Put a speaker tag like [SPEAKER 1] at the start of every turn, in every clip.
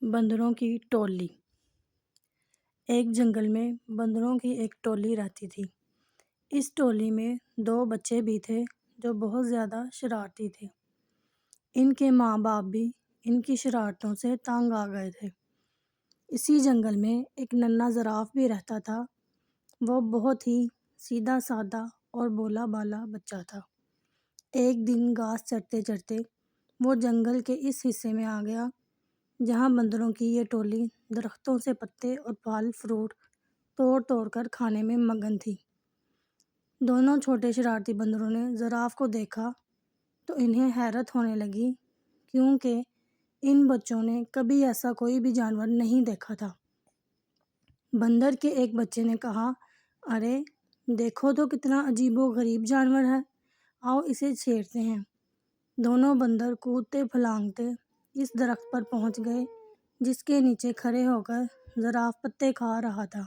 [SPEAKER 1] بندروں کی ٹولی۔ ایک جنگل میں بندروں کی ایک ٹولی رہتی تھی۔ اس ٹولی میں 2 بچے بھی تھے جو بہت زیادہ شرارتی تھے۔ ان کے ماں باپ بھی ان کی شرارتوں سے تنگ آ گئے تھے۔ اسی جنگل میں ایک ننھا زراف بھی رہتا تھا۔ وہ بہت ہی سیدھا سادہ اور بولا بالا بچہ تھا۔ ایک دن گھاس چرتے چرتے وہ جنگل کے اس حصے میں آ گیا جہاں بندروں کی یہ ٹولی درختوں سے پتے اور پھل فروٹ توڑ توڑ کر کھانے میں مگن تھی۔ دونوں چھوٹے شرارتی بندروں نے زراف کو دیکھا تو انہیں حیرت ہونے لگی، کیونکہ ان بچوں نے کبھی ایسا کوئی بھی جانور نہیں دیکھا تھا۔ بندر کے ایک بچے نے کہا، ارے دیکھو تو کتنا عجیب و غریب جانور ہے، آؤ اسے چھیڑتے ہیں۔ دونوں بندر کودتے پھلانگتے اس درخت پر پہنچ گئے جس کے نیچے کھڑے ہو کر زراف پتے کھا رہا تھا۔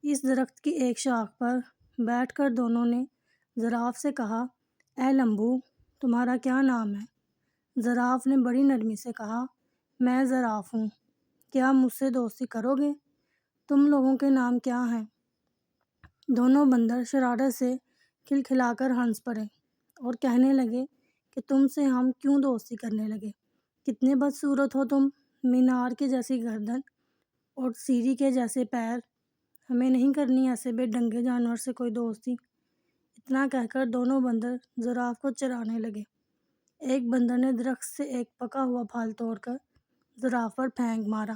[SPEAKER 1] اس درخت کی ایک شاخ پر بیٹھ کر دونوں نے زراف سے کہا، اے لمبو، تمہارا کیا نام ہے؟ زراف نے بڑی نرمی سے کہا، میں زراف ہوں، کیا مجھ سے دوستی کرو گے؟ تم لوگوں کے نام کیا ہیں؟ دونوں بندر شرارت سے کھلکھلا کر ہنس پڑے اور کہنے لگے کہ تم سے ہم کیوں دوستی کرنے لگے؟ کتنے بدصورت ہو تم، مینار کے جیسی گردن اور سیری کے جیسے پیر، ہمیں نہیں کرنی ایسے بے ڈنگے جانور سے کوئی دوستی۔ اتنا کہہ کر دونوں بندر زراف کو چرانے لگے۔ ایک بندر نے درخت سے ایک پکا ہوا پھل توڑ کر زراف پر پھینک مارا۔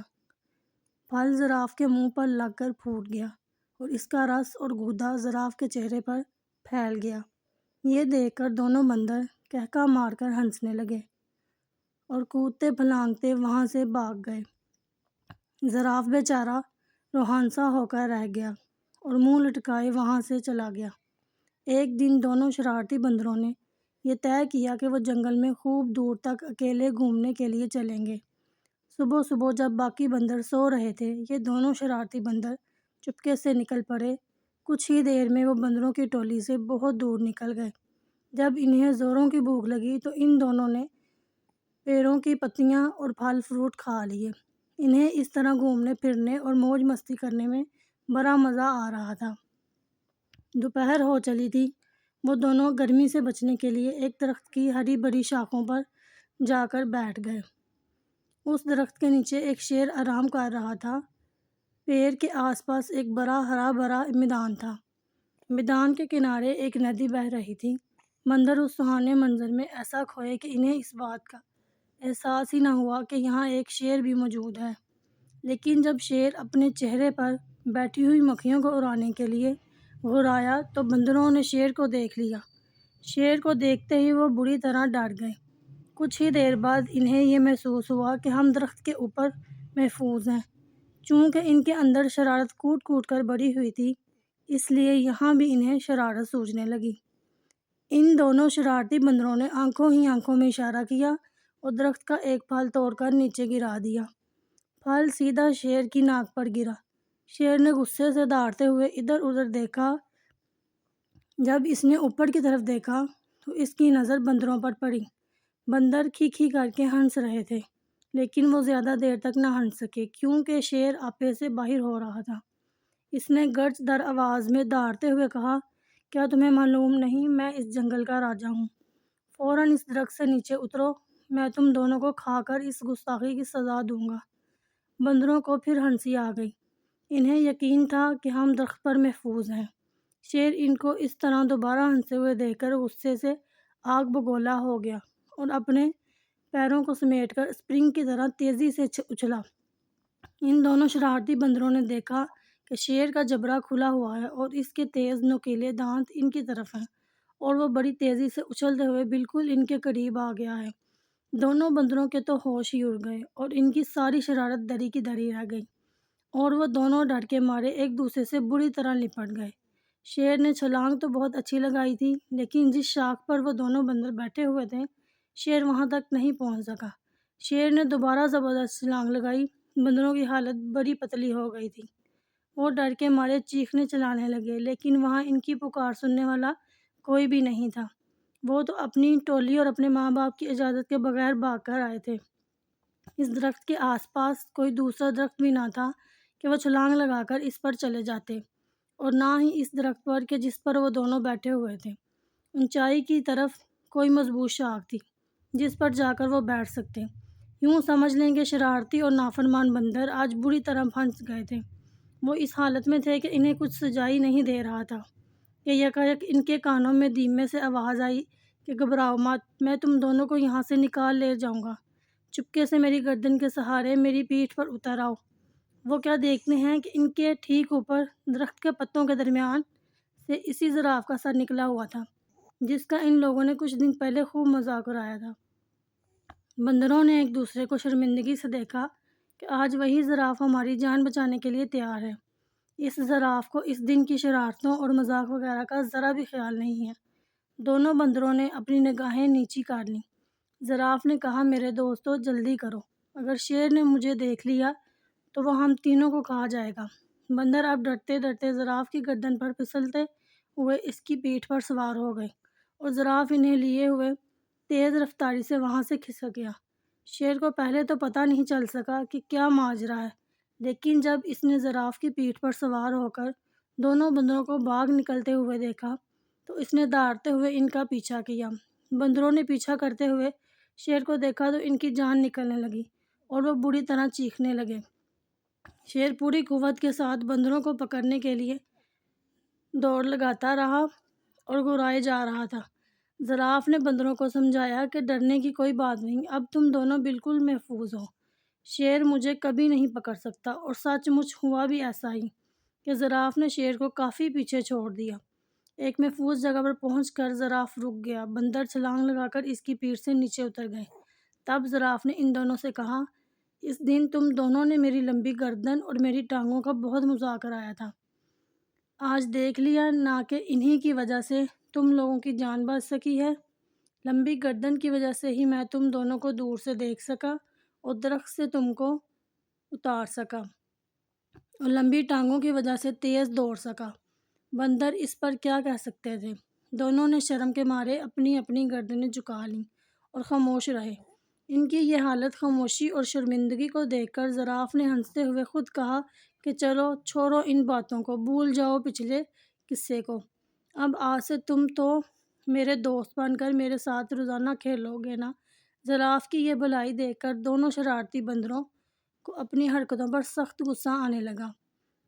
[SPEAKER 1] پھل زراف کے منہ پر لگ کر پھوٹ گیا اور اس کا رس اور گودا زراف کے چہرے پر پھیل گیا۔ یہ دیکھ کر دونوں بندر کہکا مار کر ہنسنے لگے اور کودتے پھلانگتے وہاں سے بھاگ گئے۔ زراف بیچارہ روہنسا ہو کر رہ گیا اور منہ لٹکائے وہاں سے چلا گیا۔ ایک دن دونوں شرارتی بندروں نے یہ طے کیا کہ وہ جنگل میں خوب دور تک اکیلے گھومنے کے لیے چلیں گے۔ صبح صبح جب باقی بندر سو رہے تھے، یہ دونوں شرارتی بندر چپکے سے نکل پڑے۔ کچھ ہی دیر میں وہ بندروں کی ٹولی سے بہت دور نکل گئے۔ جب انہیں زوروں کی بھوک لگی تو ان دونوں نے پیڑوں کی پتیاں اور پھل فروٹ کھا لیے۔ انہیں اس طرح گھومنے پھرنے اور موج مستی کرنے میں بڑا مزہ آ رہا تھا۔ دوپہر ہو چلی تھی۔ وہ دونوں گرمی سے بچنے کے لیے ایک درخت کی ہری بھری شاخوں پر جا کر بیٹھ گئے۔ اس درخت کے نیچے ایک شیر آرام کر رہا تھا۔ پیڑ کے آس پاس ایک بڑا ہرا بھرا میدان تھا۔ میدان کے کنارے ایک ندی بہہ رہی تھی۔ بندر اس سہانے منظر میں ایسا کھوئے کہ انہیں اس بات کا احساس ہی نہ ہوا کہ یہاں ایک شیر بھی موجود ہے۔ لیکن جب شیر اپنے چہرے پر بیٹھی ہوئی مکھیوں کو اڑانے کے لیے گھرایا تو بندروں نے شیر کو دیکھ لیا۔ شیر کو دیکھتے ہی وہ بری طرح ڈر گئے۔ کچھ ہی دیر بعد انہیں یہ محسوس ہوا کہ ہم درخت کے اوپر محفوظ ہیں۔ چونکہ ان کے اندر شرارت کوٹ کوٹ کر بڑھی ہوئی تھی، اس لیے یہاں بھی انہیں شرارت سوچنے لگی۔ ان دونوں شرارتی بندروں نے آنکھوں ہی آنکھوں میں اشارہ کیا اور درخت کا ایک پھل توڑ کر نیچے گرا دیا۔ پھل سیدھا شیر کی ناک پر گرا۔ شیر نے غصے سے دھاڑتے ہوئے ادھر ادھر دیکھا۔ جب اس نے اوپر کی طرف دیکھا تو اس کی نظر بندروں پر پڑی۔ بندر کھی کھی کر کے ہنس رہے تھے، لیکن وہ زیادہ دیر تک نہ ہنس سکے کیونکہ شیر آپے سے باہر ہو رہا تھا۔ اس نے گرج در آواز میں دھاڑتے ہوئے کہا، کیا تمہیں معلوم نہیں میں اس جنگل کا راجا ہوں؟ فوراً اس درخت سے نیچے اترو، میں تم دونوں کو کھا کر اس گستاخی کی سزا دوں گا۔ بندروں کو پھر ہنسی آ گئی۔ انہیں یقین تھا کہ ہم درخت پر محفوظ ہیں۔ شیر ان کو اس طرح دوبارہ ہنستے ہوئے دیکھ کر غصے سے آگ بگولا ہو گیا اور اپنے پیروں کو سمیٹ کر اسپرنگ کی طرح تیزی سے اچھلا۔ ان دونوں شرارتی بندروں نے دیکھا کہ شیر کا جبڑا کھلا ہوا ہے اور اس کے تیز نوکیلے دانت ان کی طرف ہیں اور وہ بڑی تیزی سے اچھلتے ہوئے بالکل ان کے قریب آ گیا ہے۔ دونوں بندروں کے تو ہوش ہی اڑ گئے اور ان کی ساری شرارت دری کی دری رہ گئی اور وہ دونوں ڈر کے مارے ایک دوسرے سے بری طرح لپٹ گئے۔ شیر نے چھلانگ تو بہت اچھی لگائی تھی، لیکن جس شاخ پر وہ دونوں بندر بیٹھے ہوئے تھے شیر وہاں تک نہیں پہنچ سکا۔ شیر نے دوبارہ زبردست چھلانگ لگائی۔ بندروں کی حالت بڑی پتلی ہو گئی تھی۔ وہ ڈر کے مارے چیخنے چلانے لگے، لیکن وہاں ان کی پکار سننے والا کوئی بھی نہیں تھا۔ وہ تو اپنی ٹولی اور اپنے ماں باپ کی اجازت کے بغیر بھاگ کر آئے تھے۔ اس درخت کے آس پاس کوئی دوسرا درخت بھی نہ تھا کہ وہ چھلانگ لگا کر اس پر چلے جاتے، اور نہ ہی اس درخت پر کہ جس پر وہ دونوں بیٹھے ہوئے تھے اونچائی کی طرف کوئی مضبوط شاخ تھی جس پر جا کر وہ بیٹھ سکتے۔ یوں سمجھ لیں کہ شرارتی اور نافرمان بندر آج بری طرح پھنس گئے تھے۔ وہ اس حالت میں تھے کہ انہیں کچھ سجائی نہیں دے رہا تھا کہ یکایک ان کے کانوں میں دھیمے سے آواز آئی کہ گھبراؤ مت، میں تم دونوں کو یہاں سے نکال لے جاؤں گا، چپکے سے میری گردن کے سہارے میری پیٹھ پر اتر آؤ۔ وہ کیا دیکھتے ہیں کہ ان کے ٹھیک اوپر درخت کے پتوں کے درمیان سے اسی زراف کا سر نکلا ہوا تھا جس کا ان لوگوں نے کچھ دن پہلے خوب مذاق اڑایا تھا۔ بندروں نے ایک دوسرے کو شرمندگی سے دیکھا کہ آج وہی زراف ہماری جان بچانے کے لیے تیار ہے۔ اس زراف کو اس دن کی شرارتوں اور مذاق وغیرہ کا ذرا بھی خیال نہیں ہے۔ دونوں بندروں نے اپنی نگاہیں نیچی کر لیں۔ زراف نے کہا، میرے دوستو جلدی کرو، اگر شیر نے مجھے دیکھ لیا تو وہ ہم تینوں کو کھا جائے گا۔ بندر اب ڈرتے ڈرتے زراف کی گردن پر پھسلتے ہوئے اس کی پیٹھ پر سوار ہو گئے اور زراف انہیں لیے ہوئے تیز رفتاری سے وہاں سے کھسک گیا۔ شیر کو پہلے تو پتہ نہیں چل سکا کہ کیا ماجرا ہے، لیکن جب اس نے زراف کی پیٹھ پر سوار ہو کر دونوں بندروں کو باغ نکلتے ہوئے دیکھا تو اس نے دھاڑتے ہوئے ان کا پیچھا کیا۔ بندروں نے پیچھا کرتے ہوئے شیر کو دیکھا تو ان کی جان نکلنے لگی اور وہ بری طرح چیخنے لگے۔ شیر پوری قوت کے ساتھ بندروں کو پکڑنے کے لیے دوڑ لگاتا رہا اور گھرائے جا رہا تھا۔ زراف نے بندروں کو سمجھایا کہ ڈرنے کی کوئی بات نہیں، اب تم دونوں بالکل محفوظ ہو، شیر مجھے کبھی نہیں پکڑ سکتا۔ اور سچ مچ ہوا بھی ایسا ہی کہ زراف نے شیر کو کافی پیچھے چھوڑ دیا۔ ایک محفوظ جگہ پر پہنچ کر زراف رک گیا۔ بندر چھلانگ لگا کر اس کی پیٹھ سے نیچے اتر گئے۔ تب زراف نے ان دونوں سے کہا، اس دن تم دونوں نے میری لمبی گردن اور میری ٹانگوں کا بہت مذاق اڑایا تھا۔ آج دیکھ لیا نا کہ انہی کی وجہ سے تم لوگوں کی جان بچ سکی ہے۔ لمبی گردن کی وجہ سے ہی میں تم دونوں کو دور سے دیکھ سکا اور درخت سے تم کو اتار سکا، اور لمبی ٹانگوں کی وجہ سے تیز دوڑ سکا۔ بندر اس پر کیا کہہ سکتے تھے؟ دونوں نے شرم کے مارے اپنی اپنی گردنیں جھکا لیں اور خاموش رہے۔ ان کی یہ حالت خاموشی اور شرمندگی کو دیکھ کر زراف نے ہنستے ہوئے خود کہا کہ چلو چھوڑو ان باتوں کو، بھول جاؤ پچھلے قصے کو۔ اب آج سے تم تو میرے دوست بن کر میرے ساتھ روزانہ کھیلو گے نا؟ زراف کی یہ بھلائی دیکھ کر دونوں شرارتی بندروں کو اپنی حرکتوں پر سخت غصہ آنے لگا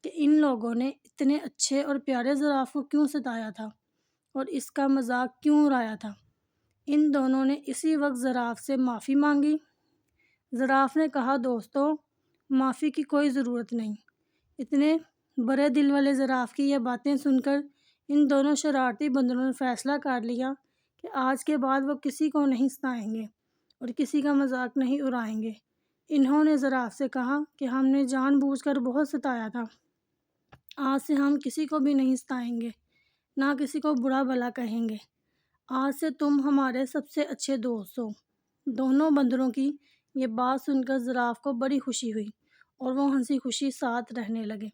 [SPEAKER 1] کہ ان لوگوں نے اتنے اچھے اور پیارے زراف کو کیوں ستایا تھا اور اس کا مذاق کیوں اڑایا تھا۔ ان دونوں نے اسی وقت زراف سے معافی مانگی۔ زراف نے کہا، دوستو معافی کی کوئی ضرورت نہیں۔ اتنے بڑے دل والے زراف کی یہ باتیں سن کر ان دونوں شرارتی بندروں نے فیصلہ کر لیا کہ آج کے بعد وہ کسی کو نہیں ستائیں گے اور کسی کا مذاق نہیں اڑائیں گے۔ انہوں نے زراف سے کہا کہ ہم نے جان بوجھ کر بہت ستایا تھا، آج سے ہم کسی کو بھی نہیں ستائیں گے، نہ کسی کو برا بھلا کہیں گے۔ آج سے تم ہمارے سب سے اچھے دوست ہو۔ دونوں بندروں کی یہ بات سن کر زراف کو بڑی خوشی ہوئی اور وہ ہنسی خوشی ساتھ رہنے لگے۔